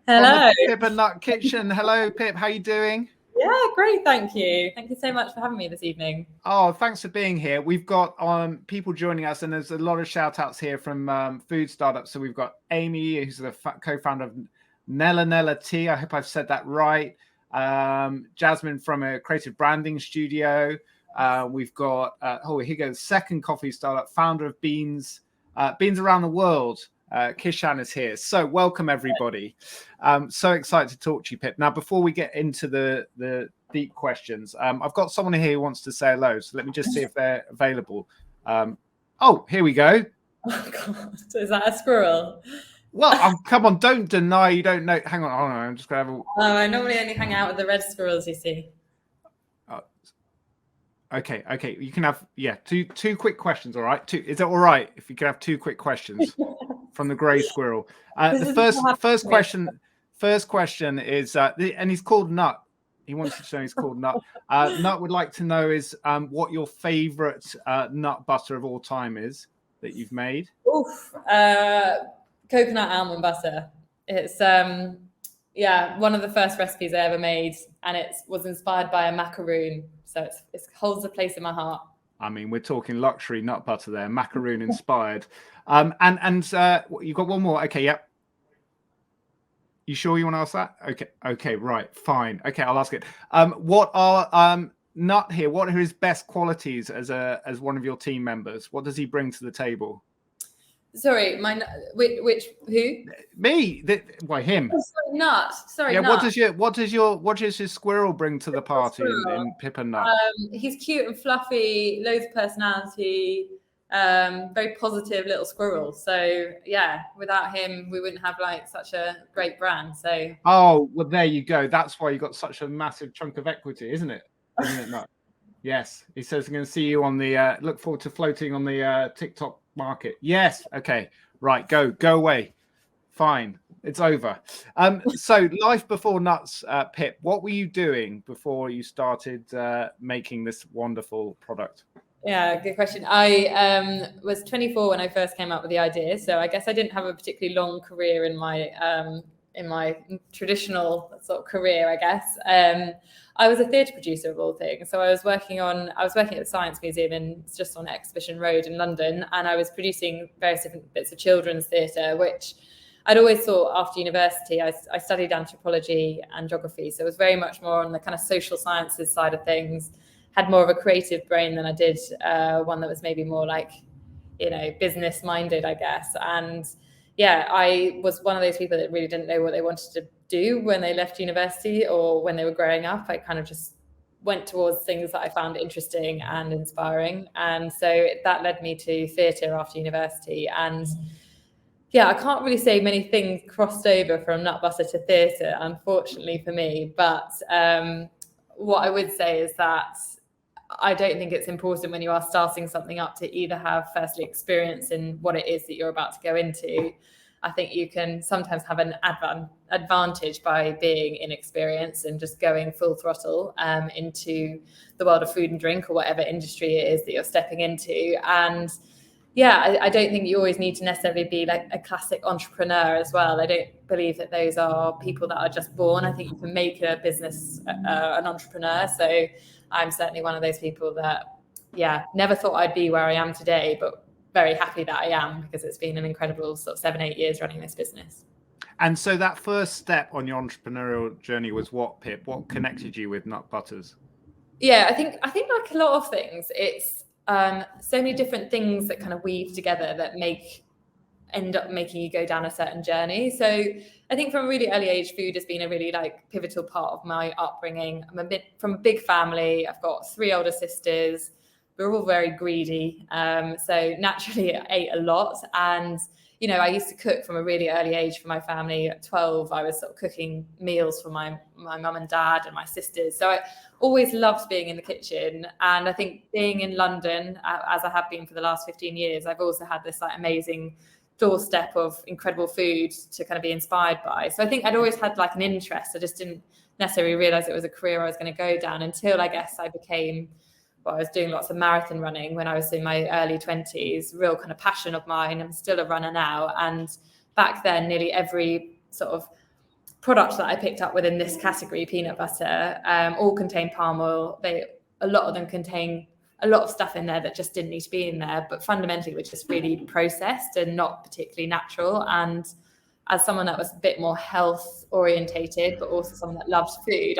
from Hello. the Pip and Nut kitchen. Hello, Pip. How you doing? Yeah, great. Thank you. Thank you so much for having me this evening. Oh, thanks for being here. We've got people joining us, and there's a lot of shout outs here from food startups. So we've got Amy, who's the co-founder of Nella Tea. I hope I've said that right. Jasmine from a creative branding studio. We've got here goes second coffee startup, founder of Beans Around the World. Kishan is here. So welcome everybody. So excited to talk to you, Pip. Now, before we get into the deep questions, I've got someone here who wants to say hello. So let me just see if they're available. Oh, here we go. Oh God, is that a squirrel? Well, come on, don't deny you don't know. Hang on, I'm just gonna have a. Oh, I normally only hang out with the red squirrels, you see. Okay. You can have two quick questions. All right. Is it all right if you can have two quick questions from the grey squirrel? The first question is, and he's called Nut. He wants to know he's called Nut. Nut would like to know is what your favourite nut butter of all time is that you've made. Oof, coconut almond butter. It's one of the first recipes I ever made, and it was inspired by a macaroon. So it holds a place in my heart. I mean, we're talking luxury nut butter there, macaroon inspired. And you've got one more. Okay, yep. You sure you want to ask that? Okay, right, fine. Okay, I'll ask it. What are Nut here? What are his best qualities as one of your team members? What does he bring to the table? Sorry, who? Me? Why him? Oh, sorry, Nut. Sorry, yeah. Nut. What does your squirrel bring to the party in Pip and Nut? He's cute and fluffy, loads of personality, very positive little squirrel. So yeah, without him, we wouldn't have like such a great brand. So well, there you go. That's why you got such a massive chunk of equity, isn't it? Isn't it, Nut? Yes. He says I'm going to see you on the. Look forward to floating on the TikTok market. Yes. Okay. Right. Go away. Fine. It's over. So life before Nuts, Pip, what were you doing before you started making this wonderful product? Yeah, good question. I was 24 when I first came up with the idea. So I guess I didn't have a particularly long career in my traditional sort of career, I guess. I was a theatre producer of all things. So I was working at the Science Museum just on Exhibition Road in London, and I was producing various different bits of children's theatre, which I'd always thought after university. I studied anthropology and geography, so it was very much more on the kind of social sciences side of things. Had more of a creative brain than I did one that was maybe more like, business minded, I guess. And yeah, I was one of those people that really didn't know what they wanted to do when they left university or when they were growing up. I kind of just went towards things that I found interesting and inspiring. And so that led me to theatre after university. And yeah, I can't really say many things crossed over from nut butter to theatre, unfortunately for me. But what I would say is that I don't think it's important when you are starting something up to either have firstly experience in what it is that you're about to go into. I think you can sometimes have an advantage by being inexperienced and just going full throttle into the world of food and drink or whatever industry it is that you're stepping into. And yeah, I don't think you always need to necessarily be like a classic entrepreneur as well. I don't believe that those are people that are just born. I think you can make a business an entrepreneur. So I'm certainly one of those people that, never thought I'd be where I am today, but very happy that I am because it's been an incredible sort of 7-8 years running this business. And so that first step on your entrepreneurial journey was what, Pip? What connected you with nut butters? Yeah, I think like a lot of things, it's so many different things that kind of weave together that end up making you go down a certain journey. So I think from a really early age, food has been a really like pivotal part of my upbringing. I'm from a big family. I've got 3 older sisters. We're all very greedy. So naturally I ate a lot. And, I used to cook from a really early age for my family. At 12, I was sort of cooking meals for my mum and dad and my sisters. So I always loved being in the kitchen. And I think being in London, as I have been for the last 15 years, I've also had this like amazing doorstep of incredible food to kind of be inspired by. So I think I'd always had like an interest. I just didn't necessarily realize it was a career I was going to go down until I guess I was doing lots of marathon running when I was in my early 20s, real kind of passion of mine. I'm still a runner now. And back then, nearly every sort of products that I picked up within this category, peanut butter, all contain palm oil. A lot of them contain a lot of stuff in there that just didn't need to be in there, but fundamentally were just really processed and not particularly natural. And as someone that was a bit more health orientated, but also someone that loves food,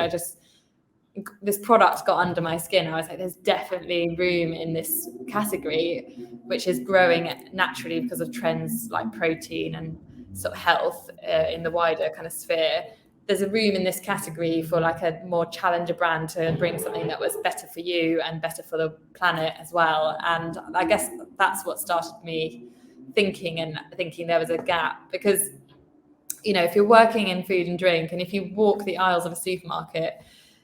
this product got under my skin. I was like, there's definitely room in this category, which is growing naturally because of trends like protein and sort of health in the wider kind of sphere. There's a room in this category for like a more challenger brand to bring something that was better for you and better for the planet as well. And I guess that's what started me thinking there was a gap, because, you know, if you're working in food and drink and if you walk the aisles of a supermarket,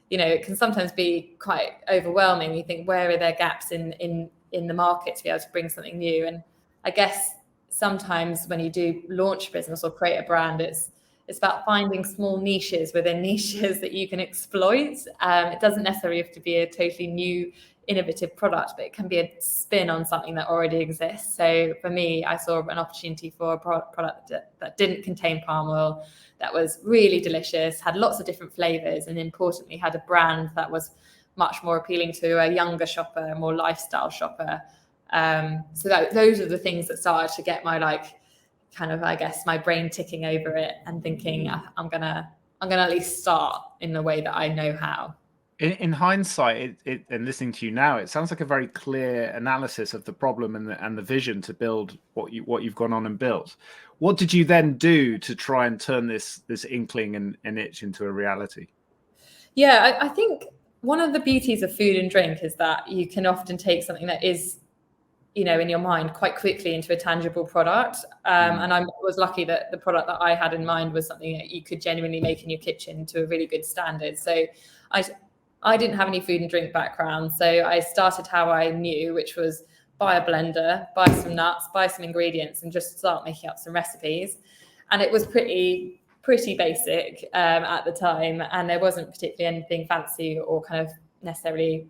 you know, it can sometimes be quite overwhelming. You think, where are there gaps in the market to be able to bring something new? And I guess sometimes when you do launch a business or create a brand, it's about finding small niches within niches that you can exploit. It doesn't necessarily have to be a totally new, innovative product, but it can be a spin on something that already exists. So for me, I saw an opportunity for a product that didn't contain palm oil, that was really delicious, had lots of different flavors, and importantly had a brand that was much more appealing to a younger shopper, a more lifestyle shopper. So those are the things that started to get my my brain ticking over it and thinking, I'm gonna at least start in the way that I know how. In hindsight, and listening to you now, it sounds like a very clear analysis of the problem and the vision to build what you've gone on and built. What did you then do to try and turn this inkling and itch into a reality? Yeah, I think one of the beauties of food and drink is that you can often take something that is, you know, in your mind quite quickly into a tangible product. And I was lucky that the product that I had in mind was something that you could genuinely make in your kitchen to a really good standard. So I didn't have any food and drink background. So I started how I knew, which was buy a blender, buy some nuts, buy some ingredients, and just start making up some recipes. And it was pretty basic at the time. And there wasn't particularly anything fancy or kind of necessarily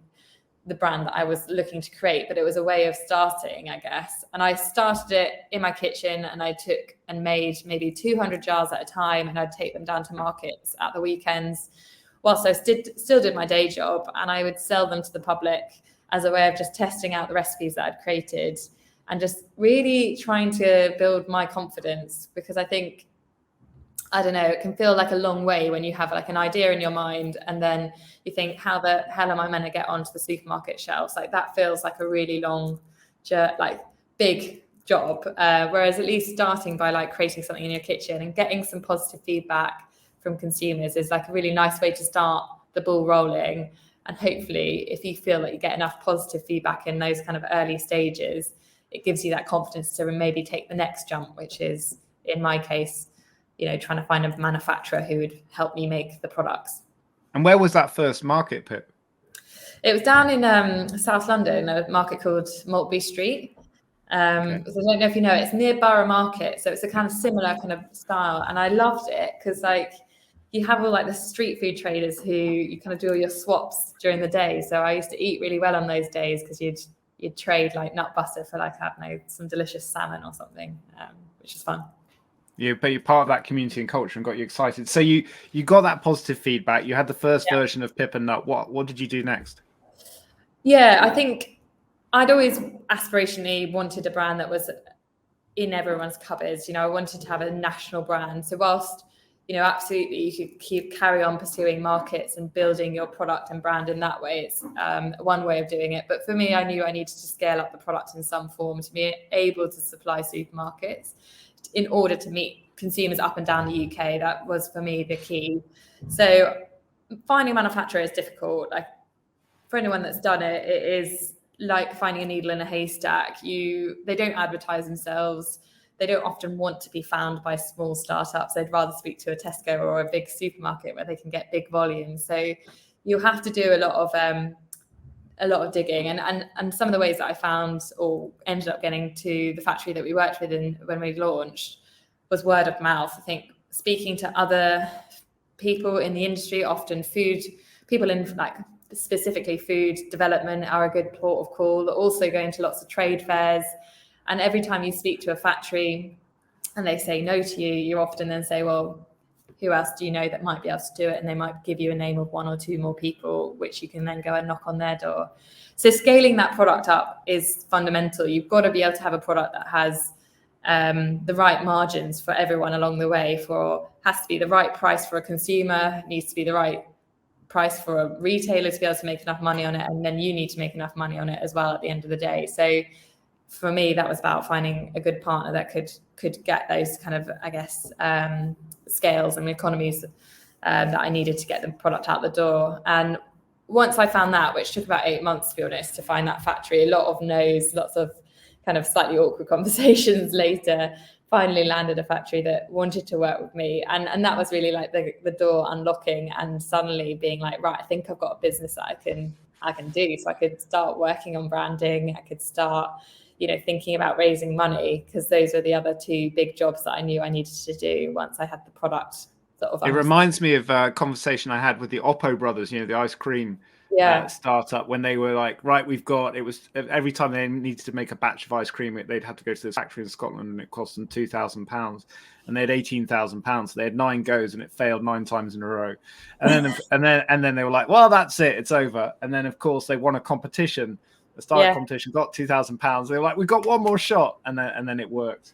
the brand that I was looking to create, but it was a way of starting, I guess. And I started it in my kitchen, and I took and made maybe 200 jars at a time, and I'd take them down to markets at the weekends whilst I still did my day job, and I would sell them to the public as a way of just testing out the recipes that I'd created and just really trying to build my confidence. Because I think, I don't know, it can feel like a long way when you have like an idea in your mind and then you think, how the hell am I meant to get onto the supermarket shelves? Like that feels like a really long, big job. Whereas at least starting by like creating something in your kitchen and getting some positive feedback from consumers is like a really nice way to start the ball rolling. And hopefully if you feel like you get enough positive feedback in those kind of early stages, it gives you that confidence to maybe take the next jump, which is, in my case, you know, trying to find a manufacturer who would help me make the products. And where was that first market, Pip? It was down in South London, a market called Maltby Street. So I don't know if you know, it's near Borough Market. So it's a kind of similar kind of style. And I loved it because like you have all like the street food traders who you kind of do all your swaps during the day. So I used to eat really well on those days because you'd trade like nut butter for like, I don't know, some delicious salmon or something, which is fun. Yeah, but you're part of that community and culture and got you excited. So you got that positive feedback. You had the first version of Pip and Nut. What did you do next? Yeah, I think I'd always aspirationally wanted a brand that was in everyone's cupboards. You know, I wanted to have a national brand. So whilst, you know, absolutely you could carry on pursuing markets and building your product and brand in that way. It's one way of doing it. But for me, I knew I needed to scale up the product in some form to be able to supply supermarkets in order to meet consumers up and down the UK. That was for me the key. So finding a manufacturer is difficult. Like for anyone that's done it, it is like finding a needle in a haystack. They don't advertise themselves. They don't often want to be found by small startups. They'd rather speak to a Tesco or a big supermarket where they can get big volumes. So you have to do a lot of digging. And some of the ways that I found or ended up getting to the factory that we worked with when we launched was word of mouth. I think speaking to other people in the industry, often people in like specifically food development are a good port of call. Also going to lots of trade fairs. And every time you speak to a factory and they say no to you, you often then say, well, who else do you know that might be able to do it? And they might give you a name of one or two more people, which you can then go and knock on their door. So scaling that product up is fundamental. You've got to be able to have a product that has the right margins for everyone along the way. Has to be the right price for a consumer, needs to be the right price for a retailer to be able to make enough money on it, and then you need to make enough money on it as well at the end of the day. So for me, that was about finding a good partner that could get those kind of, I guess, scales and economies that I needed to get the product out the door. And once I found that, which took about 8 months to be honest, to find that factory, a lot of no's, lots of kind of slightly awkward conversations later, finally landed a factory that wanted to work with me. And that was really like the door unlocking, and suddenly being like, right, I think I've got a business that I can do. So I could start working on branding. I could start, thinking about raising money, because those were the other two big jobs that I knew I needed to do once I had the product sort of. It reminds me of a conversation I had with the Oppo brothers, the ice cream startup, when they were like, right, it was every time they needed to make a batch of ice cream, they'd have to go to this factory in Scotland, and it cost them £2,000, and they had £18,000. So they had 9 goes, and it failed 9 times in a row. And then they were like, well, that's it, it's over. And then of course they won a competition, a startup competition, got £2,000. They were like, we got one more shot, and then it worked.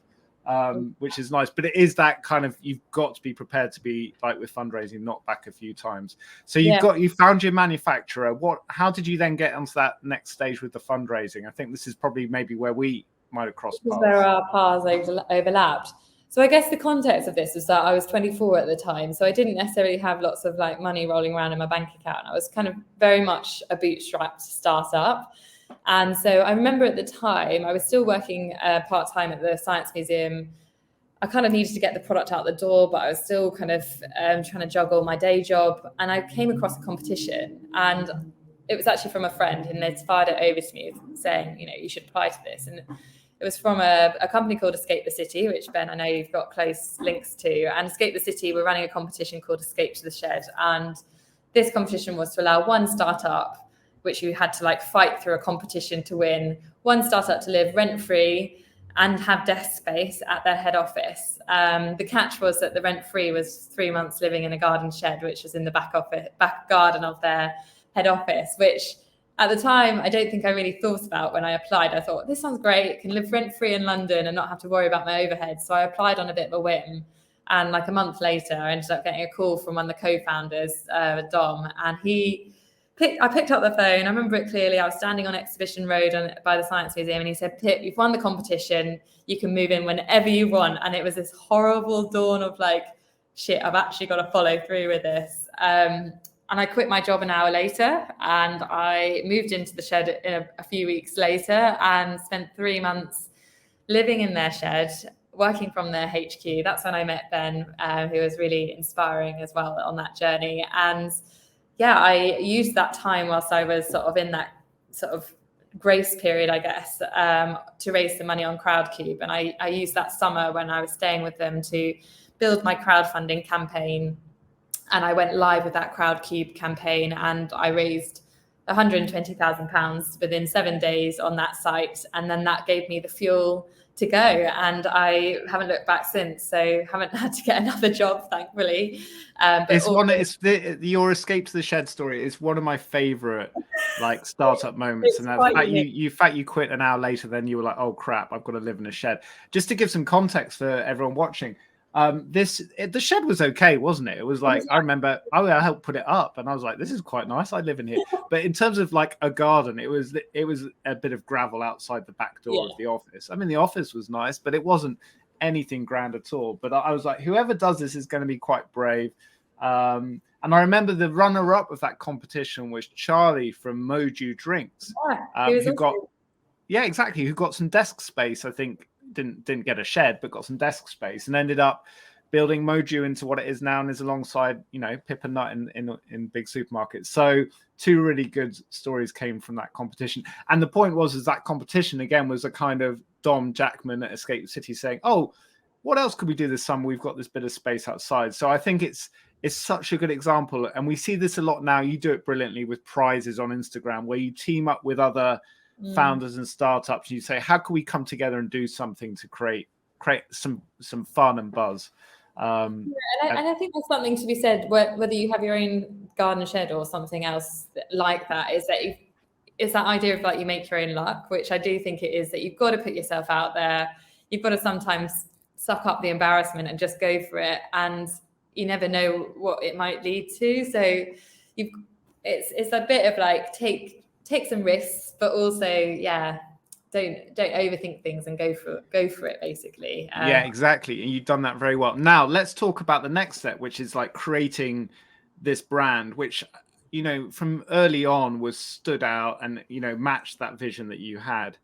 Which is nice, but it is that kind of, you've got to be prepared to be like with fundraising, not back a few times. So you found your manufacturer. How did you then get onto that next stage with the fundraising? I think this is probably maybe where we might have crossed paths. There are paths overlapped. So I guess the context of this was that I was 24 at the time, so I didn't necessarily have lots of like money rolling around in my bank account. I was kind of very much a bootstrapped startup. And so I remember at the time, I was still working part-time at the Science Museum. I kind of needed to get the product out the door, but I was still kind of trying to juggle my day job. And I came across a competition, and it was actually from a friend, and they'd fired it over to me saying, you should apply to this. And it was from a company called Escape the City, which, Ben, I know you've got close links to. And Escape the City were running a competition called Escape to the Shed. And this competition was to allow one startup, which you had to like fight through a competition to win, one startup to live rent-free and have desk space at their head office. The catch was that the rent-free was 3 months living in a garden shed, which was in the back garden of their head office, which at the time, I don't think I really thought about when I applied. I thought, this sounds great. I can live rent-free in London and not have to worry about my overhead. So I applied on a bit of a whim. And like a month later, I ended up getting a call from one of the co-founders, Dom, and I picked up the phone. I remember it clearly. I was standing on Exhibition Road by the Science Museum, and he said, Pip, you've won the competition. You can move in whenever you want. And it was this horrible dawn of like, shit, I've actually got to follow through with this. And I quit my job an hour later, and I moved into the shed a few weeks later and spent 3 months living in their shed, working from their HQ. That's when I met Ben, who was really inspiring as well on that journey. And I used that time whilst I was sort of in that sort of grace period, I guess, to raise the money on Crowdcube. And I used that summer when I was staying with them to build my crowdfunding campaign. And I went live with that Crowdcube campaign, and I raised £120,000 within 7 days on that site. And then that gave me the fuel to go, and I haven't looked back since, so haven't had to get another job, thankfully. But your escape to the shed story is one of my favorite like startup moments, and the fact you quit an hour later, then you were like, oh crap, I've got to live in a shed. Just to give some context for everyone watching, the shed was okay, wasn't it? It was like, I remember I helped put it up, and I was like, this is quite nice, I live in here. But in terms of like a garden, it was a bit of gravel outside the back door of the office. I mean, the office was nice, but it wasn't anything grand at all. But I was like, whoever does this is going to be quite brave. And I remember the runner-up of that competition was Charlie from Moju Drinks, who got some desk space. I think didn't get a shed, but got some desk space, and ended up building Moju into what it is now, and is alongside Pip and Nut in big supermarkets. So 2 really good stories came from that competition. And the point was that competition again was a kind of Dom Jackman at Escape City saying, oh, what else could we do this summer? We've got this bit of space outside. So I think it's such a good example, and we see this a lot now. You do it brilliantly with prizes on Instagram, where you team up with other founders and startups, and you say, how can we come together and do something to create some fun and buzz? And I think there's something to be said, whether you have your own garden shed or something else like that, is that it's that idea of like you make your own luck, which I do think it is, that you've got to put yourself out there. You've got to sometimes suck up the embarrassment and just go for it. And you never know what it might lead to. So it's a bit of like take some risks, but also, yeah, don't overthink things and go for it basically. Yeah, exactly. And you've done that very well. Now let's talk about the next step, which is like creating this brand, which, you know, from early on was stood out and, you know, matched that vision that you had.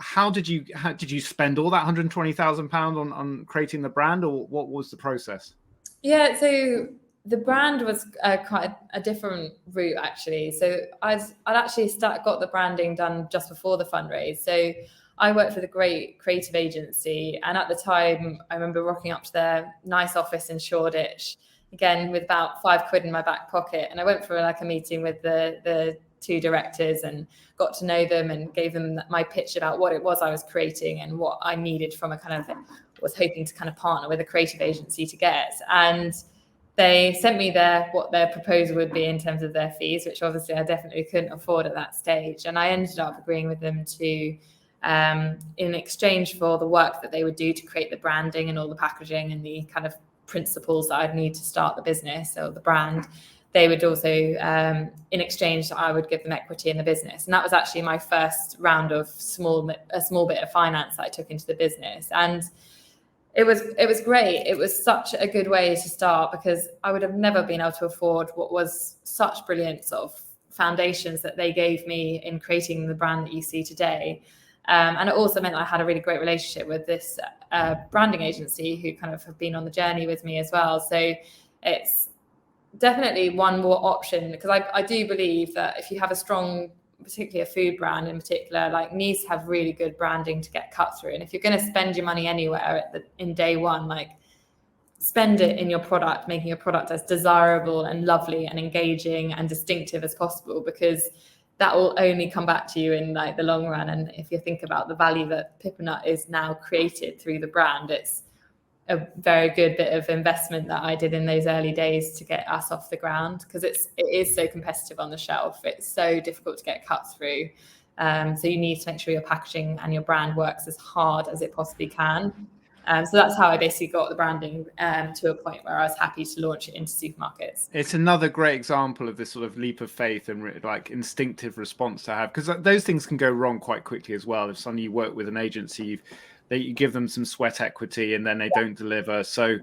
How did you spend all that £120,000 on creating the brand, or what was the process? Yeah, so the brand was quite a different route actually. So I'd actually got the branding done just before the fundraise. So I worked with a great creative agency, and at the time I remember rocking up to their nice office in Shoreditch, again with about £5 in my back pocket, and I went for like a meeting with the two directors and got to know them and gave them my pitch about what it was I was creating and what I needed from a kind of, was hoping to kind of partner with a creative agency to get. And they sent me what their proposal would be in terms of their fees, which obviously I definitely couldn't afford at that stage. And I ended up agreeing with them to, in exchange for the work that they would do to create the branding and all the packaging and the kind of principles that I'd need to start the business or the brand, they would also, in exchange, I would give them equity in the business. And that was actually my first round of a small bit of finance that I took into the business. And it was great. It was such a good way to start, because I would have never been able to afford what was such brilliant sort of foundations that they gave me in creating the brand that you see today. And it also meant I had a really great relationship with this branding agency who kind of have been on the journey with me as well. So it's definitely one more option, because I do believe that if you have a strong, particularly a food brand in particular, like needs to have really good branding to get cut through. And if you're going to spend your money anywhere in day one, like spend it in your product, making your product as desirable and lovely and engaging and distinctive as possible, because that will only come back to you in like the long run. And if you think about the value that Pip and Nut is now created through the brand, it's a very good bit of investment that I did in those early days to get us off the ground, because it is so competitive on the shelf. It's so difficult to get cut through. So you need to make sure your packaging and your brand works as hard as it possibly can. So that's how I basically got the branding to a point where I was happy to launch it into supermarkets. It's another great example of this sort of leap of faith and like instinctive response to have, because those things can go wrong quite quickly as well. If suddenly you work with an agency, you give them some sweat equity and then they don't deliver. So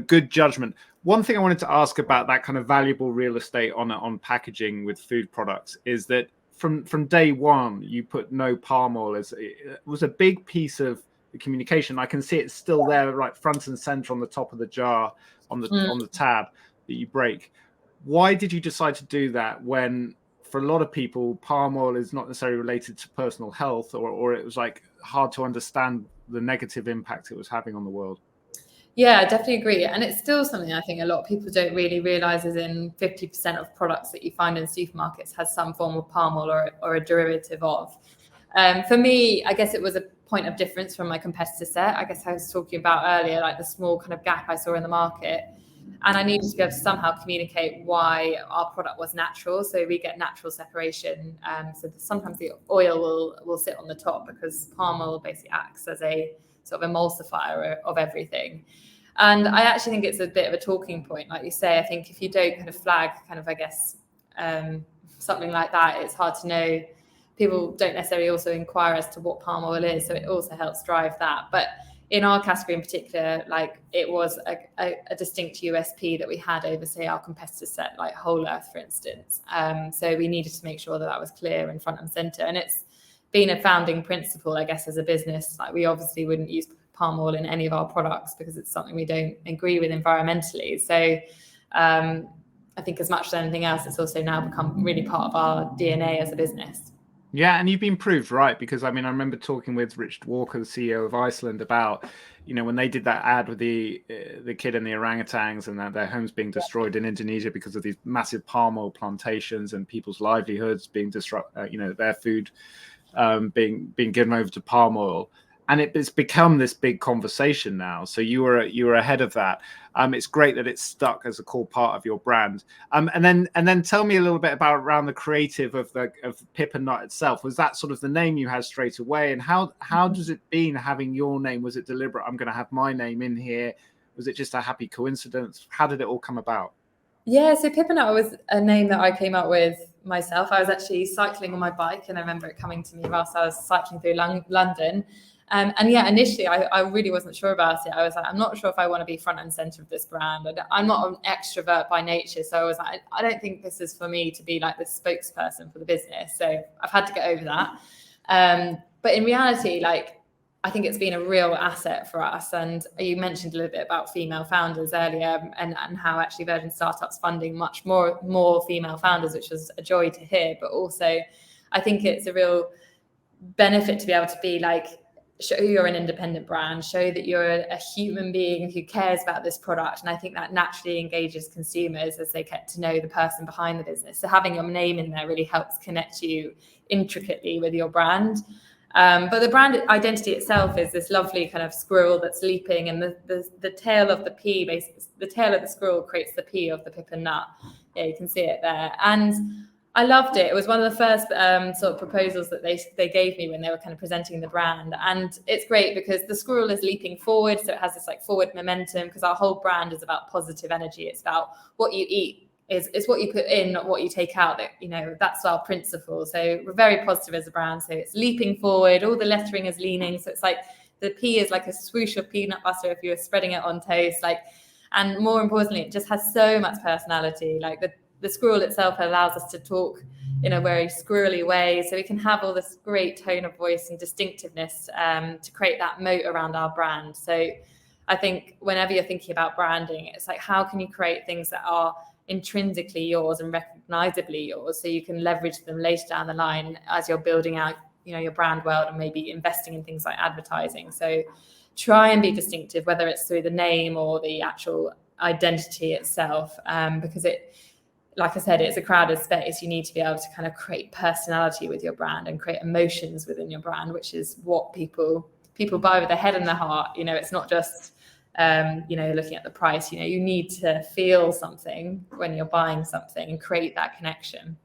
good judgment. One thing I wanted to ask about that kind of valuable real estate on packaging with food products is that from day one, you put no palm oil. It was a big piece of the communication. I can see it's still there, right front and center on the top of the jar, on the tab that you break. Why did you decide to do that when, for a lot of people, palm oil is not necessarily related to personal health, or it was like hard to understand the negative impact it was having on the world? Yeah, I definitely agree. And it's still something I think a lot of people don't really realize is in 50% of products that you find in supermarkets has some form of palm oil or a derivative of. For me, I guess it was a point of difference from my competitor set. I guess I was talking about earlier, like the small kind of gap I saw in the market. And I needed to be able to somehow communicate why our product was natural. So we get natural separation. So sometimes the oil will sit on the top, because palm oil basically acts as a sort of emulsifier of everything. And I actually think it's a bit of a talking point. Like you say, I think if you don't kind of flag kind of, I guess, something like that, it's hard to know. People don't necessarily also inquire as to what palm oil is. So it also helps drive that. But in our category in particular, like it was a distinct USP that we had over, say, our competitor set, like Whole Earth, for instance. So we needed to make sure that was clear and front and center. And it's been a founding principle, I guess, as a business. Like we obviously wouldn't use palm oil in any of our products because it's something we don't agree with environmentally. So I think as much as anything else, it's also now become really part of our DNA as a business. Yeah, and you've been proved right, because I mean, I remember talking with Richard Walker, the CEO of Iceland, about, you know, when they did that ad with the kid and the orangutans and that their homes being destroyed in Indonesia because of these massive palm oil plantations and people's livelihoods being disrupted, you know, their food being given over to palm oil. and it's become this big conversation now. So you were ahead of that. It's great that it's stuck as a core part of your brand. And then tell me a little bit about around the creative of Pip and Nut itself. Was that sort of the name you had straight away? And how does it been having your name? Was it deliberate? I'm going to have my name in here. Was it just a happy coincidence? How did it all come about? Yeah, so Pip and Nut was a name that I came up with myself. I was actually cycling on my bike, and I remember it coming to me whilst I was cycling through London. And yeah, initially I really wasn't sure about it. I was like, I'm not sure if I want to be front and center of this brand. I'm not an extrovert by nature. So I was like, I don't think this is for me to be like the spokesperson for the business. So I've had to get over that. But in reality, like, I think it's been a real asset for us. And you mentioned a little bit about female founders earlier, and how actually Virgin Startups funding much more female founders, which was a joy to hear. But also, I think it's a real benefit to be able to be like, show you're an independent brand, show that you're a human being who cares about this product. And I think that naturally engages consumers as they get to know the person behind the business. So having your name in there really helps connect you intricately with your brand. But the brand identity itself is this lovely kind of squirrel that's leaping, and the tail of the P, basically, the tail of the squirrel creates the P of the Pip and Nut. Yeah, you can see it there. And I loved it. It was one of the first sort of proposals that they gave me when they were kind of presenting the brand. And it's great because the squirrel is leaping forward. So it has this like forward momentum, because our whole brand is about positive energy. It's about what you eat is what you put in, not what you take out. That, you know, that's our principle. So we're very positive as a brand. So it's leaping forward. All the lettering is leaning. So it's like the P is like a swoosh of peanut butter if you were spreading it on toast. Like, and more importantly, it just has so much personality. Like the squirrel itself allows us to talk in a very squirrely way. So we can have all this great tone of voice and distinctiveness to create that moat around our brand. So I think whenever you're thinking about branding, it's like, how can you create things that are intrinsically yours and recognizably yours, so you can leverage them later down the line as you're building out, you know, your brand world and maybe investing in things like advertising. So try and be distinctive, whether it's through the name or the actual identity itself, because it, like I said, it's a crowded space. You need to be able to kind of create personality with your brand and create emotions within your brand, which is what people buy with their head and their heart. You know, it's not just you know, looking at the price. You know, you need to feel something when you're buying something and create that connection.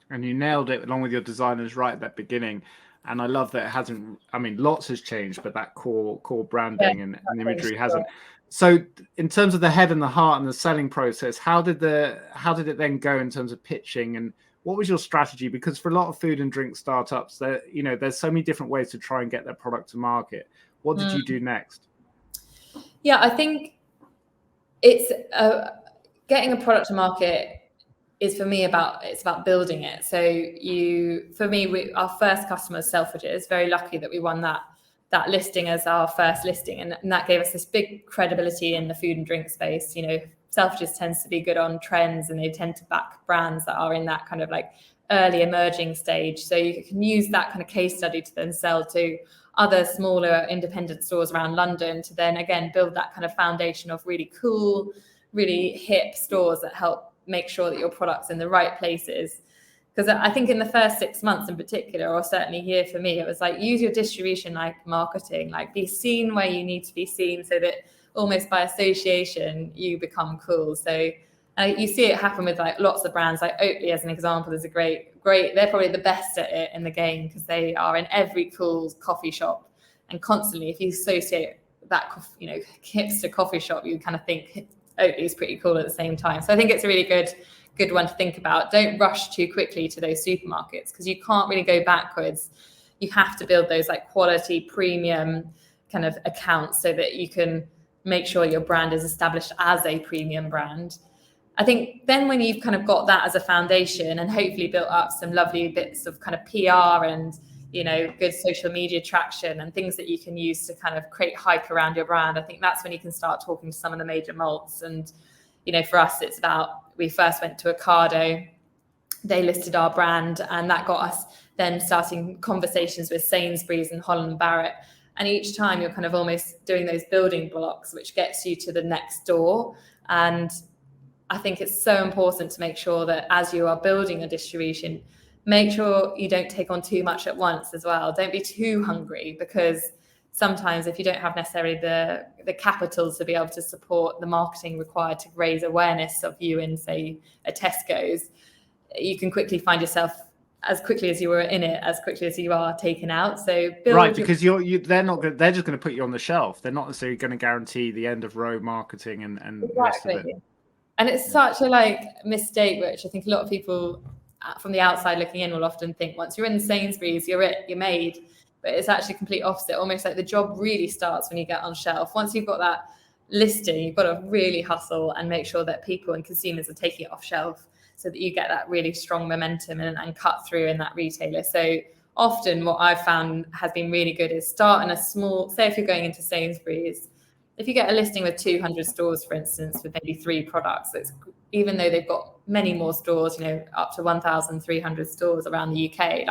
And you nailed it along with your designers right at that beginning. And I love that it hasn't, I mean, lots has changed, but that core branding and imagery hasn't. So in terms of the head and the heart and the selling process, how did it then go in terms of pitching, and what was your strategy? Because for a lot of food and drink startups, you know, there's so many different ways to try and get their product to market. What did you do next? Yeah, I think it's getting a product to market is, for me, it's about building it. So our first customer is Selfridges. Very lucky that we won that listing as our first listing, and that gave us this big credibility in the food and drink space. You know, Selfridges tends to be good on trends, and they tend to back brands that are in that kind of like early emerging stage. So you can use that kind of case study to then sell to other smaller independent stores around London, to then again build that kind of foundation of really cool, really hip stores that help make sure that your product's in the right places. Because I think in the first 6 months in particular, or certainly here for me, it was like, use your distribution like marketing, like be seen where you need to be seen, so that almost by association you become cool. So you see it happen with like lots of brands. Like Oatly, as an example, is a great. They're probably the best at it in the game, because they are in every cool coffee shop, and constantly, if you associate that, you know, hipster coffee shop, you kind of think Oatly is pretty cool at the same time. So I think it's a really good one to think about. Don't rush too quickly to those supermarkets, because you can't really go backwards. You have to build those like quality premium kind of accounts, so that you can make sure your brand is established as a premium brand. I think then when you've kind of got that as a foundation, and hopefully built up some lovely bits of kind of PR and, you know, good social media traction and things that you can use to kind of create hype around your brand, I think that's when you can start talking to some of the major malts. And, you know, for us, it's about, we first went to Ocado, they listed our brand, and that got us then starting conversations with Sainsbury's and Holland & Barrett. And each time you're kind of almost doing those building blocks, which gets you to the next door. And I think it's so important to make sure that as you are building a distribution, make sure you don't take on too much at once as well. Don't be too hungry, because sometimes if you don't have necessarily the capital to be able to support the marketing required to raise awareness of you in, say, a Tesco's, you can quickly find yourself, as quickly as you were in it, as quickly as you are taken out. So because they're just going to put you on the shelf. They're not necessarily going to guarantee the end of road marketing and the rest of it. And it's such a mistake, which I think a lot of people from the outside looking in will often think once you're in Sainsbury's, you're made. But it's actually complete opposite. Almost like the job really starts when you get on shelf. Once you've got that listing, you've got to really hustle and make sure that people and consumers are taking it off shelf, so that you get that really strong momentum and cut through in that retailer. So often what I've found has been really good is start in a small, say if you're going into Sainsbury's, if you get a listing with 200 stores, for instance, with maybe 3 products, that's, even though they've got many more stores, up to 1,300 stores around the UK,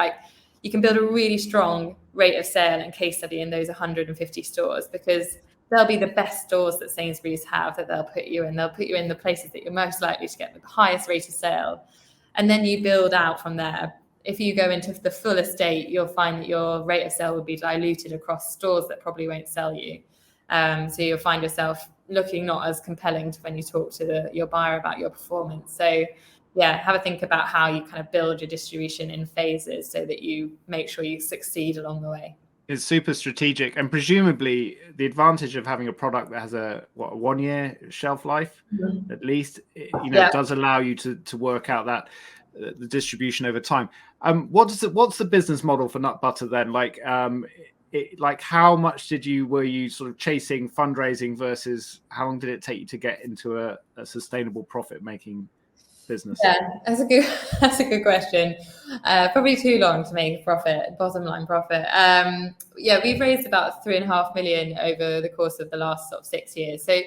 you can build a really strong rate of sale and case study in those 150 stores, because they'll be the best stores that Sainsbury's have that they'll put you in. They'll put you in the places that you're most likely to get the highest rate of sale. And then you build out from there. If you go into the full estate, you'll find that your rate of sale will be diluted across stores that probably won't sell you. So you'll find yourself looking not as compelling to when you talk to your buyer about your performance. So yeah, have a think about how you kind of build your distribution in phases so that you make sure you succeed along the way. It's super strategic, and presumably the advantage of having a product that has a 1-year shelf life, at least, does allow you to work out that the distribution over time. What's the business model for nut butter then? How much were you sort of chasing fundraising versus how long did it take you to get into a sustainable profit making business? Yeah, that's a good question. Probably too long to make profit, bottom line profit. We've raised about 3.5 million over the course of the last sort of 6 years. So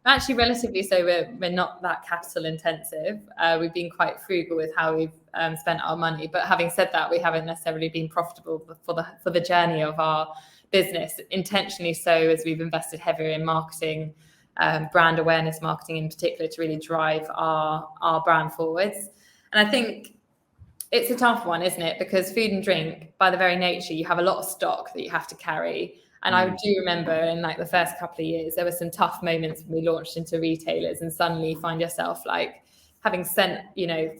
actually relatively so we're not that capital intensive. We've been quite frugal with how we've spent our money. But having said that, we haven't necessarily been profitable for the journey of our business, intentionally so, as we've invested heavily in marketing, brand awareness marketing in particular, to really drive our brand forwards. And I think it's a tough one, isn't it? Because food and drink, by the very nature, you have a lot of stock that you have to carry. And I do remember in the first couple of years, there were some tough moments when we launched into retailers, and suddenly you find yourself having sent,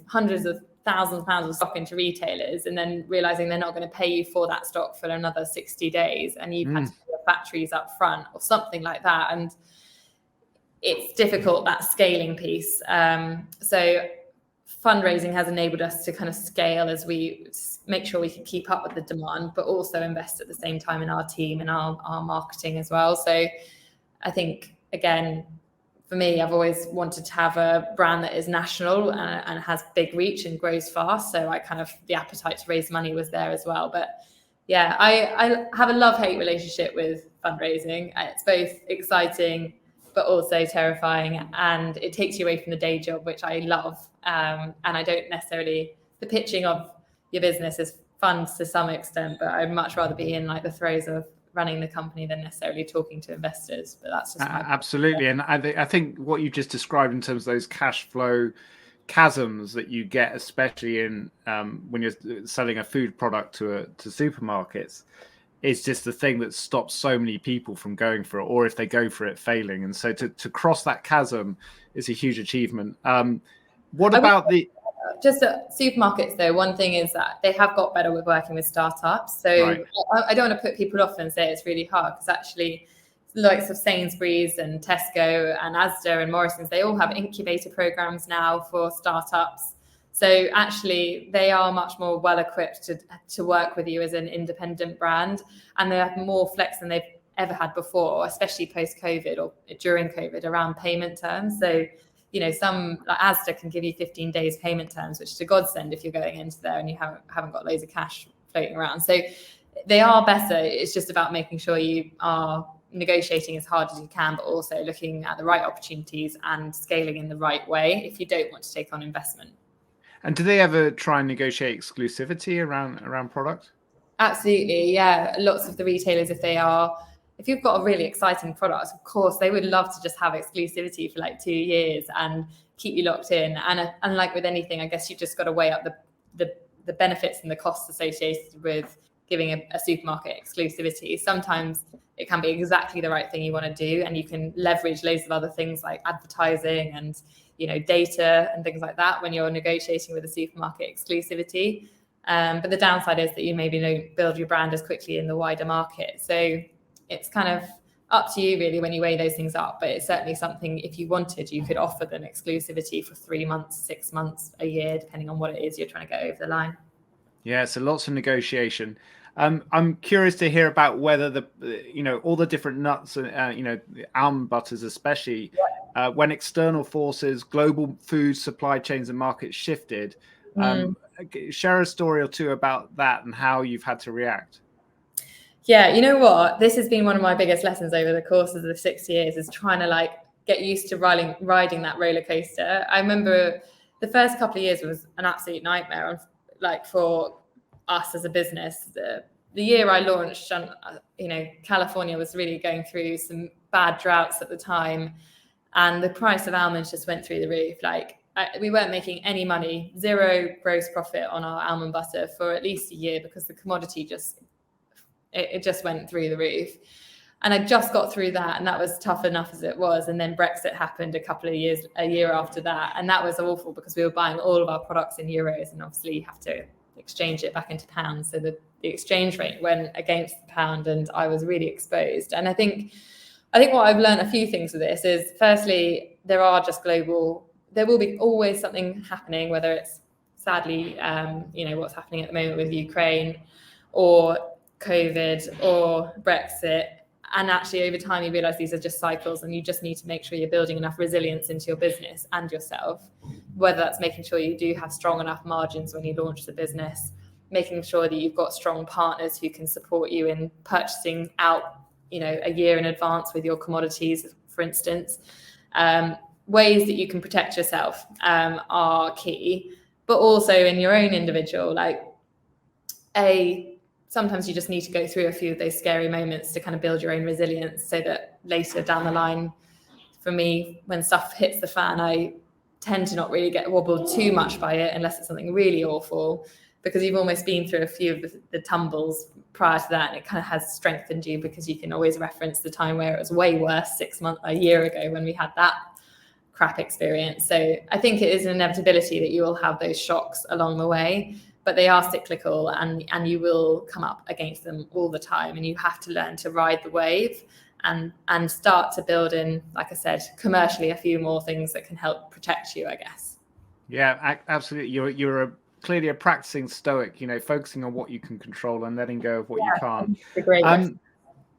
hundreds of thousands of pounds of stock into retailers, and then realizing they're not going to pay you for that stock for another 60 days. And you've had to pay your factories up front or something like that. And it's difficult, that scaling piece. So fundraising has enabled us to kind of scale as we make sure we can keep up with the demand, but also invest at the same time in our team and our marketing as well. So I think, again, for me, I've always wanted to have a brand that is national and has big reach and grows fast. So the appetite to raise money was there as well. But yeah, I have a love-hate relationship with fundraising. It's both exciting but also terrifying, and it takes you away from the day job, which I love. And I don't necessarily, the pitching of your business is fun to some extent, but I'd much rather be in the throes of running the company than necessarily talking to investors. But that's just absolutely. And I think what you just described in terms of those cash flow chasms that you get, especially in when you're selling a food product to supermarkets, is just the thing that stops so many people from going for it, or if they go for it, failing. And so to cross that chasm is a huge achievement. What about just supermarkets though? One thing is that they have got better with working with startups. So right. I don't want to put people off and say it's really hard, because actually the likes of Sainsbury's and Tesco and Asda and Morrison's, they all have incubator programs now for startups. So actually, they are much more well-equipped to work with you as an independent brand, and they have more flex than they've ever had before, especially post-COVID or during COVID, around payment terms. So, some Asda can give you 15 days payment terms, which is a godsend if you're going into there and you haven't got loads of cash floating around. So they are better. It's just about making sure you are negotiating as hard as you can, but also looking at the right opportunities and scaling in the right way if you don't want to take on investment. And do they ever try and negotiate exclusivity around product? Absolutely, yeah. Lots of the retailers, if you've got a really exciting product, of course, they would love to just have exclusivity for 2 years and keep you locked in. And like with anything, I guess you just got to weigh up the benefits and the costs associated with giving a supermarket exclusivity. Sometimes it can be exactly the right thing you want to do. And you can leverage loads of other things like advertising and, data and things like that when you're negotiating with a supermarket exclusivity. But the downside is that you maybe don't build your brand as quickly in the wider market. So it's kind of up to you really when you weigh those things up. But it's certainly something, if you wanted, you could offer them exclusivity for 3 months, 6 months, a year, depending on what it is you're trying to get over the line. Yeah, so lots of negotiation. I'm curious to hear about whether all the different nuts, the almond butters especially, when external forces, global food supply chains and markets shifted. Share a story or two about that and how you've had to react. Yeah, you know what? This has been one of my biggest lessons over the course of the 6 years, is trying to get used to riding that roller coaster. I remember the first couple of years was an absolute nightmare, for us as a business. The year I launched, California was really going through some bad droughts at the time, and the price of almonds just went through the roof. We weren't making any money, zero gross profit on our almond butter for at least a year, because the commodity just went through the roof. And I just got through that, and that was tough enough as it was. And then Brexit happened a year after that. And that was awful, because we were buying all of our products in euros, and obviously you have to exchange it back into pounds. So the exchange rate went against the pound, and I was really exposed. And I think what I've learned, a few things with this, is firstly, there will be always something happening, whether it's sadly, what's happening at the moment with Ukraine, or COVID, or Brexit. And actually over time you realize these are just cycles, and you just need to make sure you're building enough resilience into your business and yourself, whether that's making sure you do have strong enough margins when you launch the business, making sure that you've got strong partners who can support you in purchasing out, a year in advance with your commodities, for instance. Ways that you can protect yourself are key, but also in your own individual, sometimes you just need to go through a few of those scary moments to kind of build your own resilience, so that later down the line, for me, when stuff hits the fan, I tend to not really get wobbled too much by it, unless it's something really awful, because you've almost been through a few of the tumbles prior to that, and it kind of has strengthened you, because you can always reference the time where it was way worse, 6 months, a year ago, when we had that crap experience. So I think it is an inevitability that you will have those shocks along the way, but they are cyclical, and you will come up against them all the time, and you have to learn to ride the wave and start to build in, like I said, commercially, a few more things that can help protect you, I guess. Yeah, absolutely. You're clearly a practicing stoic, focusing on what you can control and letting go of what you can't.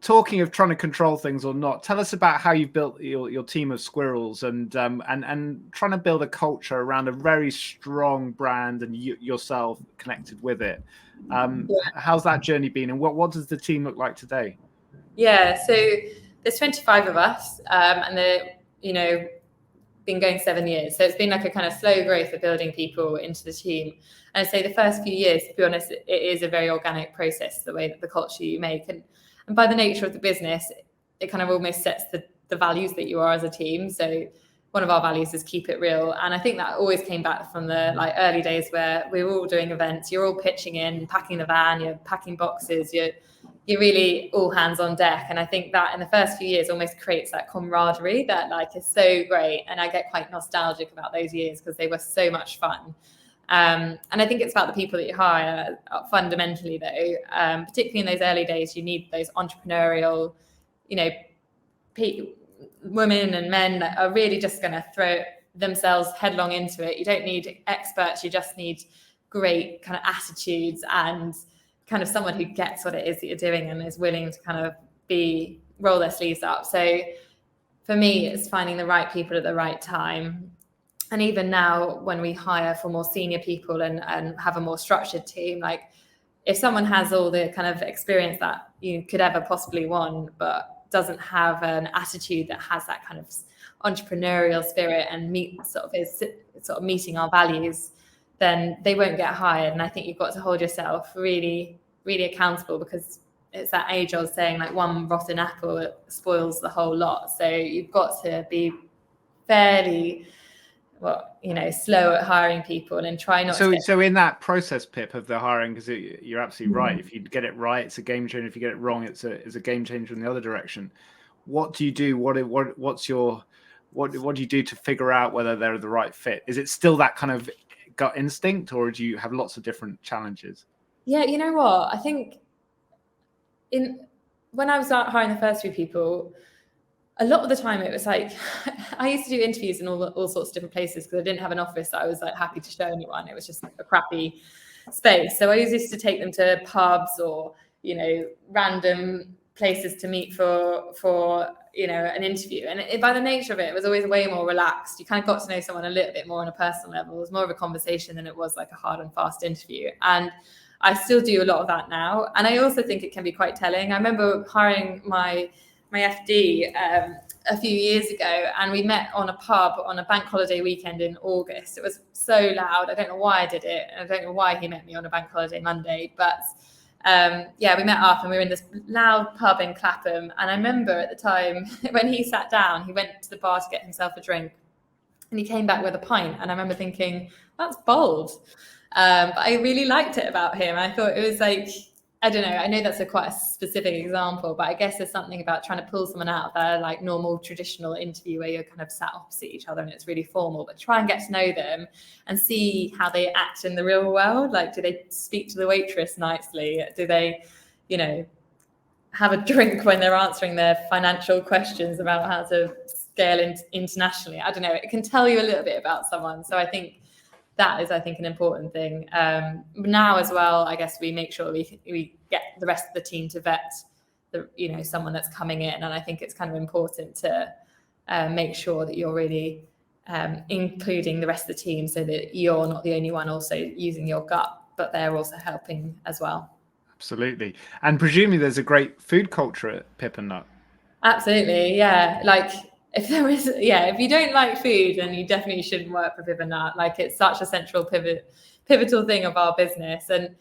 Talking of trying to control things or not, tell us about how you've built your team of squirrels, and trying to build a culture around a very strong brand, and yourself connected with it. How's that journey been, and what does the team look like today? Yeah, so there's 25 of us, and they're been going 7 years. So it's been like a kind of slow growth of building people into the team. And I'd say the first few years, to be honest, it is a very organic process, the way that the culture you make. And by the nature of the business, it kind of almost sets the values that you are as a team. So one of our values is keep it real. And I think that always came back from the early days, where we were all doing events. You're all pitching in, packing the van, you're packing boxes, you're really all hands on deck. And I think that in the first few years almost creates that camaraderie that is so great. And I get quite nostalgic about those years, because they were so much fun. And I think it's about the people that you hire fundamentally, though, particularly in those early days. You need those entrepreneurial, women and men that are really just going to throw themselves headlong into it. You don't need experts. You just need great kind of attitudes, and kind of someone who gets what it is that you're doing and is willing to kind of roll their sleeves up. So for me, it's finding the right people at the right time. And even now, when we hire for more senior people and have a more structured team, if someone has all the kind of experience that you could ever possibly want, but doesn't have an attitude that has that kind of entrepreneurial spirit and is meeting our values, then they won't get hired. And I think you've got to hold yourself really, really accountable, because it's that age-old saying, one rotten apple spoils the whole lot. So you've got to be fairly slow at hiring people and try not to. So in that process, Pip, of the hiring, because you're absolutely right. If you get it right, it's a game changer. If you get it wrong, it's a game changer in the other direction. What do you do? What do you do to figure out whether they're the right fit? Is it still that kind of gut instinct, or do you have lots of different challenges? Yeah, you know what? I think when I was hiring the first few people, a lot of the time it was like, I used to do interviews in all sorts of different places because I didn't have an office that I was like happy to show anyone. It was just a crappy space. So I used to take them to pubs or, random places to meet for an interview. And by the nature of it, it was always way more relaxed. You kind of got to know someone a little bit more on a personal level. It was more of a conversation than it was like a hard and fast interview. And I still do a lot of that now. And I also think it can be quite telling. I remember hiring my FD a few years ago, and we met on a pub on a bank holiday weekend in August. It was so loud. I don't know why I did it. And I don't know why he met me on a bank holiday Monday, but we met up and we were in this loud pub in Clapham. And I remember at the time when he sat down, he went to the bar to get himself a drink and he came back with a pint. And I remember thinking, that's bold. But I really liked it about him. I thought it was like, I don't know. I know that's quite a specific example, but I guess there's something about trying to pull someone out of their like normal traditional interview where you're kind of sat opposite each other and it's really formal, but try and get to know them and see how they act in the real world. Like, do they speak to the waitress nicely? Do they, have a drink when they're answering their financial questions about how to scale internationally? I don't know. It can tell you a little bit about someone. So I think that is, an important thing. Now as well, I guess we make sure we get the rest of the team to vet someone that's coming in. And I think it's kind of important to make sure that you're really including the rest of the team so that you're not the only one also using your gut, but they're also helping as well. Absolutely. And presumably there's a great food culture at Pip and Nut. Absolutely. Yeah. Like, if you don't like food, then you definitely shouldn't work for Pip and Nut. Like, it's such a central pivotal thing of our business. And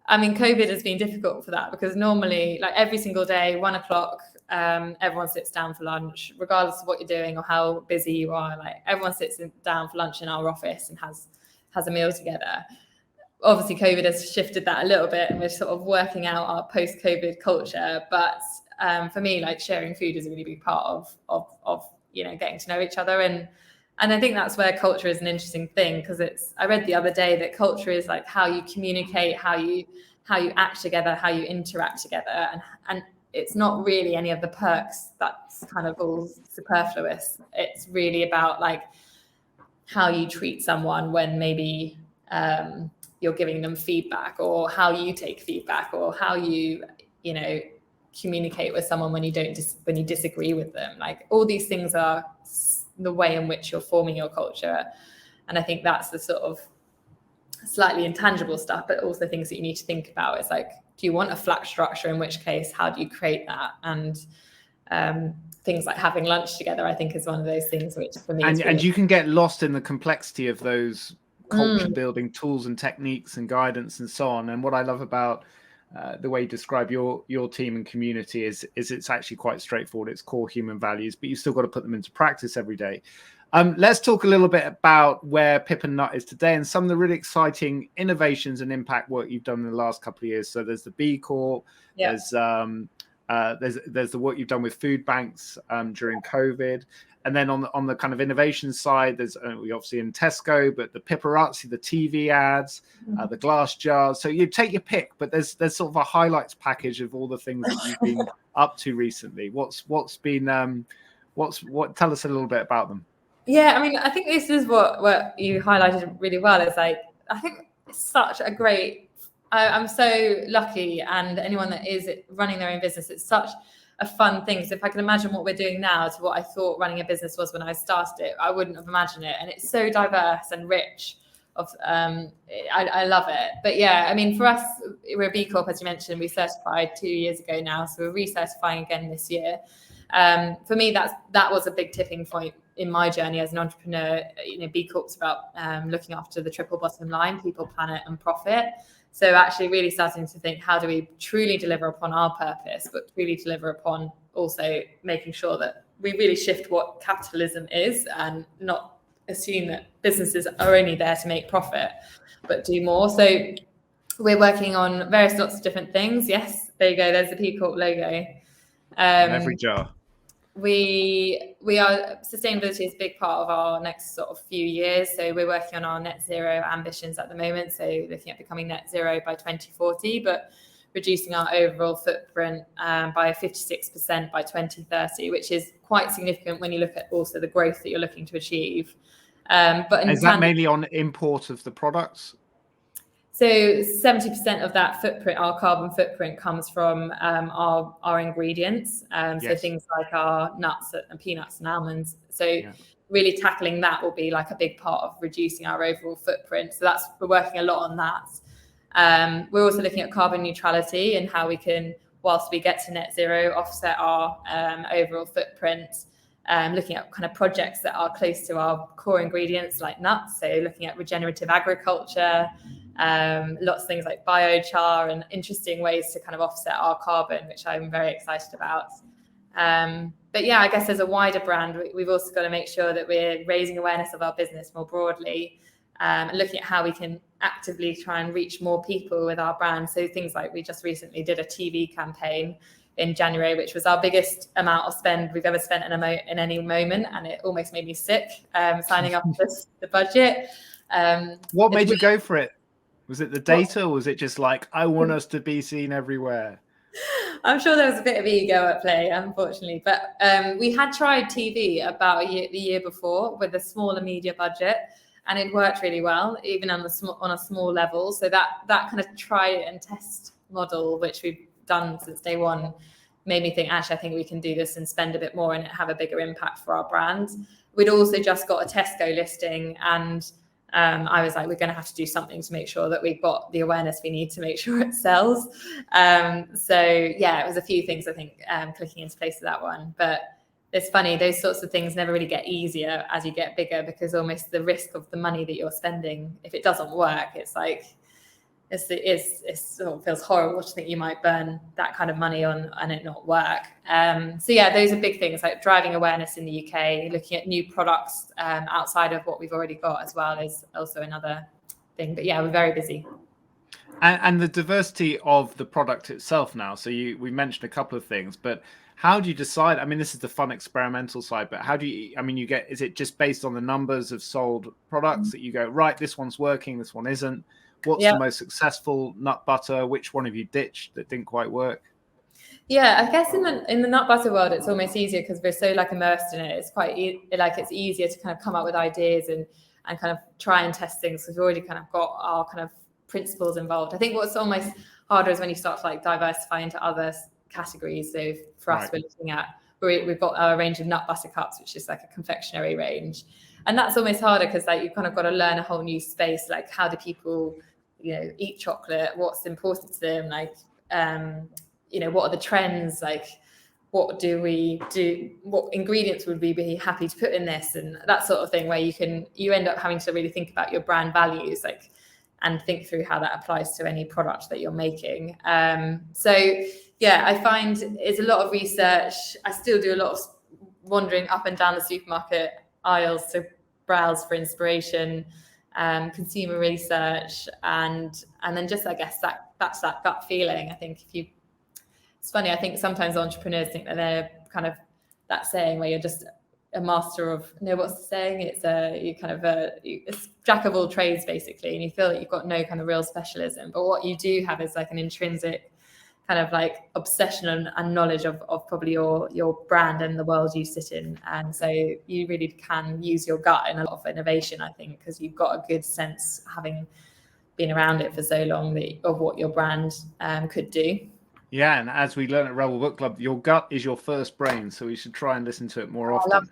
I mean, COVID has been difficult for that because normally, like every single day, 1:00, everyone sits down for lunch, regardless of what you're doing or how busy you are. Like, everyone sits down for lunch in our office and has a meal together. Obviously, COVID has shifted that a little bit, and we're sort of working out our post-COVID culture. But for me, like, sharing food is a really big part of getting to know each other, and I think that's where culture is an interesting thing, because I read the other day that culture is like how you communicate, how you act together, how you interact together, and it's not really any of the perks. That's kind of all superfluous. It's really about like how you treat someone when maybe you're giving them feedback, or how you take feedback, or how you communicate with someone when you disagree with them. Like, all these things are the way in which you're forming your culture. And I think that's the sort of slightly intangible stuff, but also things that you need to think about. It's like, do you want a flat structure? In which case, how do you create that? And things like having lunch together, I think, is one of those things which for me and you can get lost in the complexity of those culture building tools and techniques and guidance and so on. And what I love about the way you describe your team and community is it's actually quite straightforward. It's core human values, but you still got to put them into practice every day. Let's talk a little bit about where Pip and Nut is today and some of the really exciting innovations and impact work you've done in the last couple of years. So there's the B Corp, there's the work you've done with food banks during COVID. And then on the kind of innovation side, there's we obviously in Tesco, but the Pipperazzi, the TV ads, the glass jars. So you take your pick, but there's sort of a highlights package of all the things that you've been up to recently. Tell us a little bit about them. Yeah, I mean, I think this is what you highlighted really well. Is like, I think it's such a great. I'm so lucky, and anyone that is running their own business, it's such a fun thing. So if I can imagine what we're doing now to what I thought running a business was when I started it, I wouldn't have imagined it. And it's so diverse and rich. I love it. But yeah, I mean, for us, we're a B Corp, as you mentioned. We certified 2 years ago now, so we're recertifying again this year. For me, that was a big tipping point in my journey as an entrepreneur. B Corp's about looking after the triple bottom line: people, planet, and profit. So actually really starting to think, how do we truly deliver upon our purpose, but really deliver upon also making sure that we really shift what capitalism is and not assume that businesses are only there to make profit, but do more. So we're working on various lots of different things. Yes, there you go. There's the P Corp logo. On every jar. We are, sustainability is a big part of our next sort of few years. So we're working on our net zero ambitions at the moment. So looking at becoming net zero by 2040, but reducing our overall footprint by 56% by 2030, which is quite significant when you look at also the growth that you're looking to achieve. But is that mainly on import of the products? So 70% of that footprint, our carbon footprint, comes from our ingredients. So things like our nuts and peanuts and almonds. So really tackling that will be like a big part of reducing our overall footprint. So we're working a lot on that. We're also looking at carbon neutrality and how we can, whilst we get to net zero, offset our overall footprint. Looking at kind of projects that are close to our core ingredients like nuts. So looking at regenerative agriculture, lots of things like biochar and interesting ways to kind of offset our carbon, which I'm very excited about. But yeah, I guess as a wider brand, we've also got to make sure that we're raising awareness of our business more broadly, and looking at how we can actively try and reach more people with our brand. So things like we just recently did a TV campaign in January, which was our biggest amount of spend we've ever spent in any moment, and it almost made me sick signing up the budget. What made you go for it? Was it the data, or was it just like, I want us to be seen everywhere? I'm sure there was a bit of ego at play, unfortunately, but we had tried TV about the year before with a smaller media budget, and it worked really well, even on a small level. So that kind of try and test model, which we've done since day one, made me think, actually, I think we can do this and spend a bit more and have a bigger impact for our brand. We'd also just got a Tesco listing, and I was like, we're going to have to do something to make sure that we've got the awareness we need to make sure it sells. So yeah, it was a few things, I think, clicking into place for that one. But it's funny, those sorts of things never really get easier as you get bigger, because almost the risk of the money that you're spending, if it doesn't work, it's like, it sort of feels horrible to think you might burn that kind of money on and it not work. So yeah, those are big things, like driving awareness in the UK, looking at new products outside of what we've already got as well is also another thing. But yeah, we're very busy. And the diversity of the product itself now. So we mentioned a couple of things, but how do you decide? I mean, this is the fun experimental side, but how do you, I mean, is it just based on the numbers of sold products that you go, right, this one's working, this one isn't? What's the most successful nut butter? Which one have you ditched that didn't quite work? Yeah, I guess in the nut butter world, it's almost easier because we're so like immersed in it. It's quite it's easier to kind of come up with ideas and kind of try and test things because we've already kind of got our kind of principles involved. I think what's almost harder is when you start to like diversify into other categories. So for us, we're looking at, we've got a range of nut butter cups, which is like a confectionery range. And that's almost harder because like you've kind of got to learn a whole new space. Like how do people, eat chocolate? What's important to them? Like, what are the trends? Like, what do we do? What ingredients would we be happy to put in this? And that sort of thing, where you end up having to really think about your brand values, like, and think through how that applies to any product that you're making. So yeah, I find it's a lot of research. I still do a lot of wandering up and down the supermarket aisles to browse for inspiration, consumer research, and then just, I guess, that's that gut feeling. I think it's funny, I think sometimes entrepreneurs think that they're kind of that saying where you're just a master of, what's the saying? It's it's jack of all trades basically, and you feel that you've got no kind of real specialism. But what you do have is like an intrinsic kind of like obsession and knowledge of probably your brand and the world you sit in. And so you really can use your gut in a lot of innovation, I think, because you've got a good sense, having been around it for so long, of what your brand could do. Yeah, and as we learned at Rebel Book Club, your gut is your first brain, so we should try and listen to it more often. I love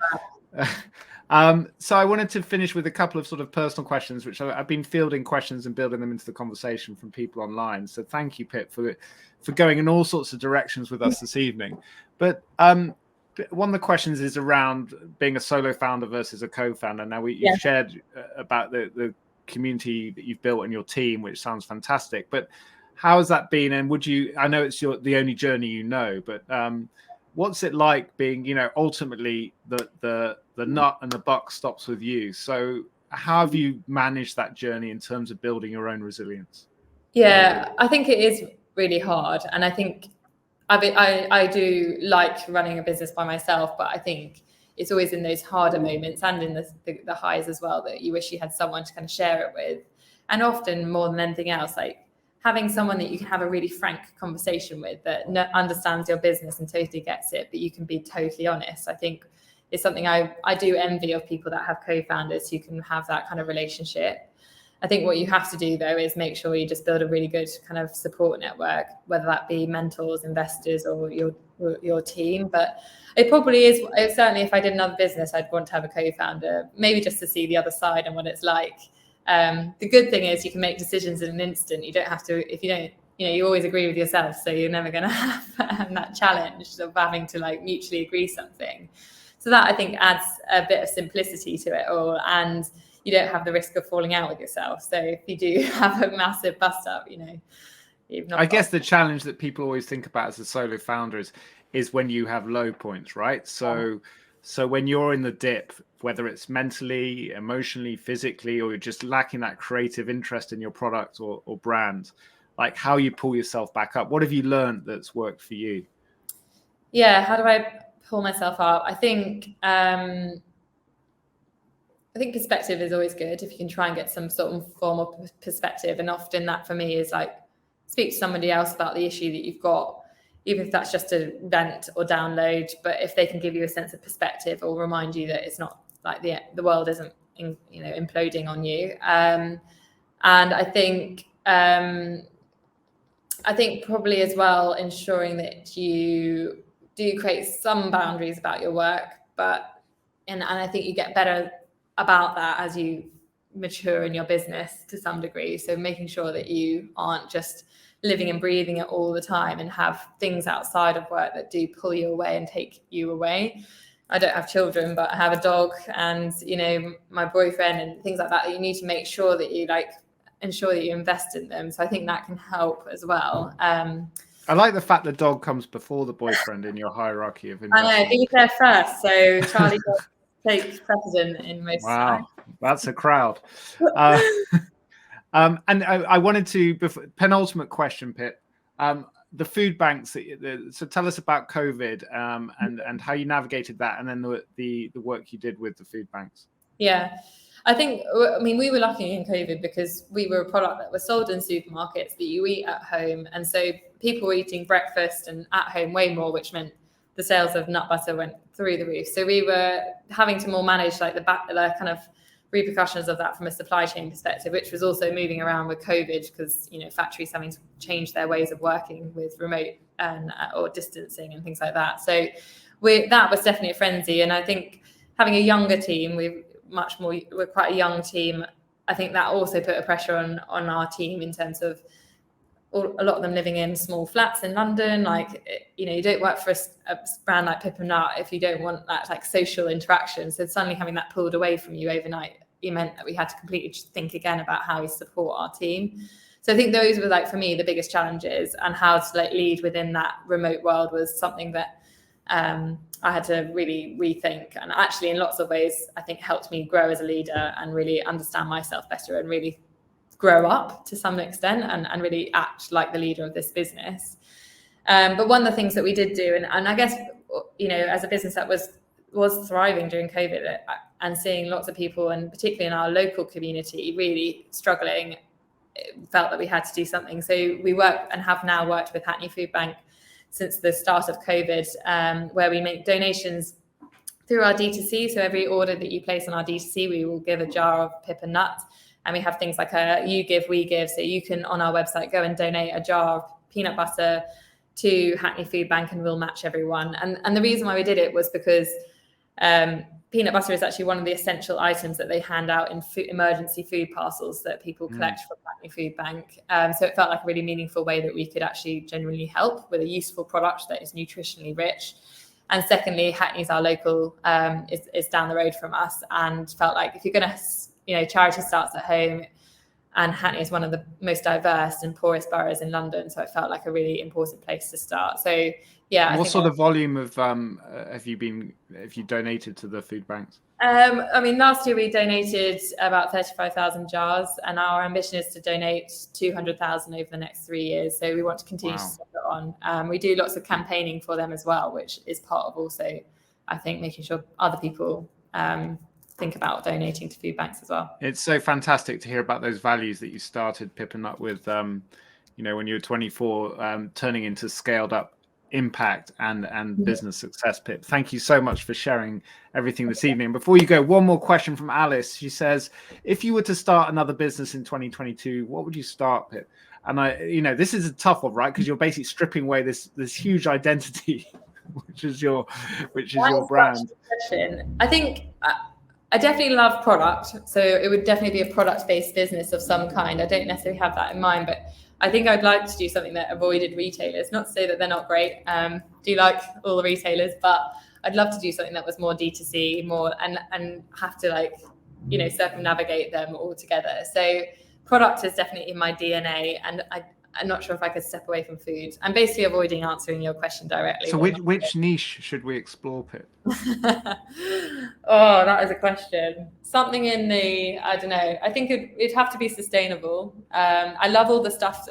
that. So I wanted to finish with a couple of sort of personal questions, which I've been fielding questions and building them into the conversation from people online. So thank you, Pip, for going in all sorts of directions with us this evening. But one of the questions is around being a solo founder versus a co-founder. Now, you've shared about the community that you've built and your team, which sounds fantastic. But how has that been? And I know it's the only journey but what's it like being, ultimately the nut and the buck stops with you? So how have you managed that journey in terms of building your own resilience? Yeah, I think it is really hard, and I think I do like running a business by myself, but I think it's always in those harder moments and in the highs as well that you wish you had someone to kind of share it with. And often more than anything else, like having someone that you can have a really frank conversation with that understands your business and totally gets it, but you can be totally honest. I think it's something I do envy of people that have co-founders who can have that kind of relationship. I think what you have to do, though, is make sure you just build a really good kind of support network, whether that be mentors, investors, or your team. But it probably is, certainly if I did another business, I'd want to have a co-founder, maybe just to see the other side and what it's like. The good thing is you can make decisions in an instant. You don't have to, if you don't, you always agree with yourself. So you're never going to have that challenge of having to like mutually agree something. So that I think adds a bit of simplicity to it all. And you don't have the risk of falling out with yourself. So if you do have a massive bust up, you've not. I guess the challenge that people always think about as a solo founder is when you have low points, right? So when you're in the dip, whether it's mentally, emotionally, physically, or you're just lacking that creative interest in your product or brand, like how you pull yourself back up. What have you learned that's worked for you? Yeah, how do I pull myself up? I think perspective is always good if you can try and get some sort of form of perspective. And often that for me is like speak to somebody else about the issue that you've got, even if that's just a vent or download. But if they can give you a sense of perspective or remind you that it's not like the world isn't imploding on you. And I think probably as well ensuring that you do create some boundaries about your work, and I think you get better about that as you mature in your business to some degree. So making sure that you aren't just living and breathing it all the time and have things outside of work that do pull you away and take you away. I don't have children, but I have a dog and, my boyfriend and things like that you need to make sure that you ensure that you invest in them. So I think that can help as well. I like the fact the dog comes before the boyfriend in your hierarchy of investment. I know, he's there first. So Charlie takes precedent in most Wow, that's a crowd. And I wanted to, penultimate question, Pip. The food banks. So tell us about COVID and how you navigated that, and then the work you did with the food banks. Yeah, we were lucky in COVID because we were a product that was sold in supermarkets that you eat at home, and so people were eating breakfast and at home way more, which meant the sales of nut butter went through the roof. So we were having to more manage like the kind of repercussions of that from a supply chain perspective, which was also moving around with COVID because factories having to change their ways of working with remote and or distancing and things like that. So that was definitely a frenzy. And I think having a younger team, we're quite a young team. I think that also put a pressure on our team in terms of a lot of them living in small flats in London. You don't work for a brand like Pip and Nut if you don't want that like social interaction. So suddenly having that pulled away from you overnight, it meant that we had to completely think again about how we support our team. So I think those were for me the biggest challenges, and how to lead within that remote world was something that I had to really rethink, and actually in lots of ways I think helped me grow as a leader and really understand myself better and really grow up to some extent and really act like the leader of this business. But one of the things that we did do, and I guess, as a business that was thriving during COVID and seeing lots of people, and particularly in our local community, really struggling, felt that we had to do something. So we worked and have now worked with Hackney Food Bank since the start of COVID, where we make donations through our D2C. So every order that you place on our D2C, we will give a jar of Pip and Nut. And we have things like a you give, we give. So you can, on our website, go and donate a jar of peanut butter to Hackney Food Bank and we'll match everyone. And the reason why we did it was because peanut butter is actually one of the essential items that they hand out in emergency food parcels that people collect from Hackney Food Bank. So it felt like a really meaningful way that we could actually genuinely help with a useful product that is nutritionally rich. And secondly, Hackney's our local, is down the road from us, and felt like if you're going to, charity starts at home, and Hackney is one of the most diverse and poorest boroughs in London. So it felt like a really important place to start. So yeah. What sort of volume of have you donated to the food banks? I mean, last year we donated about 35,000 jars, and our ambition is to donate 200,000 over the next 3 years. So we want to continue to send it on. We do lots of campaigning for them as well, which is part of also, I think, making sure other people think about donating to food banks as well. It's so fantastic to hear about those values that you started Pip and Nut with, you know, when you were 24, turning into scaled up impact and business success. Pip, thank you so much for sharing everything this evening. Before you go, one more question from Alice. She says, if you were to start another business in 2022, what would you start, Pip? And you know, this is a tough one, right? Because you're basically stripping away this huge identity, which is your brand. I think I definitely love product, so it would definitely be a product-based business of some kind. I don't necessarily have that in mind, but I think I'd like to do something that avoided retailers. Not to say that they're not great. Do like all the retailers, but I'd love to do something that was more D2C, more and have to, like, you know, circumnavigate them all together. So product is definitely in my DNA, and I'm not sure if I could step away from food. I'm basically avoiding answering your question directly. So which niche should we explore, Pip? Oh, that is a question. Something in the, I don't know. I think it'd have to be sustainable. I love all the stuff.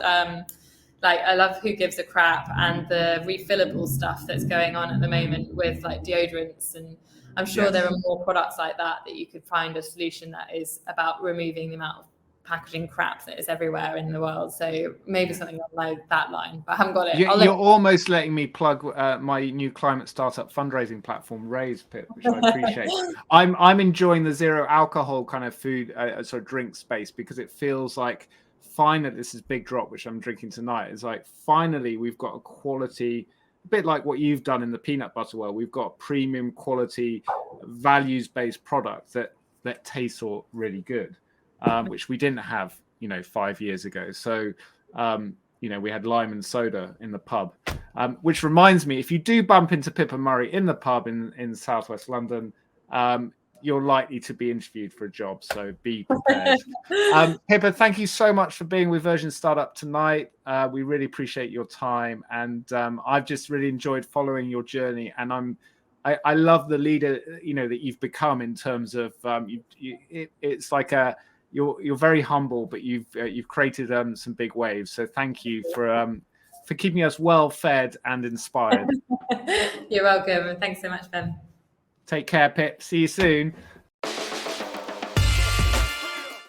Like, I love Who Gives a Crap and the refillable stuff that's going on at the moment with, like, deodorants, and I'm sure there are more products like that you could find a solution that is about removing the amount of packaging crap that is everywhere in the world. So maybe something along that line, but I haven't got it. You're almost letting me plug my new climate startup fundraising platform, Raise, Pip, which I appreciate. I'm enjoying the zero alcohol kind of food, sort of drink space, because it feels like finally, this is big drop, which I'm drinking tonight. It's like finally we've got a quality, a bit like what you've done in the peanut butter world. We've got premium quality, values-based product that tastes all really good. Which we didn't have, you know, 5 years ago. So, you know, we had lime and soda in the pub, which reminds me, if you do bump into Pip and Murray in the pub in Southwest London, you're likely to be interviewed for a job. So be prepared. Pippa, thank you so much for being with Version Startup tonight. We really appreciate your time. And I've just really enjoyed following your journey. And I love the leader, you know, that you've become in terms of it's like you're very humble, but you've created some big waves. So thank you for keeping us well fed and inspired. You're welcome. Thanks so much, Ben. Take care, Pip. See you soon.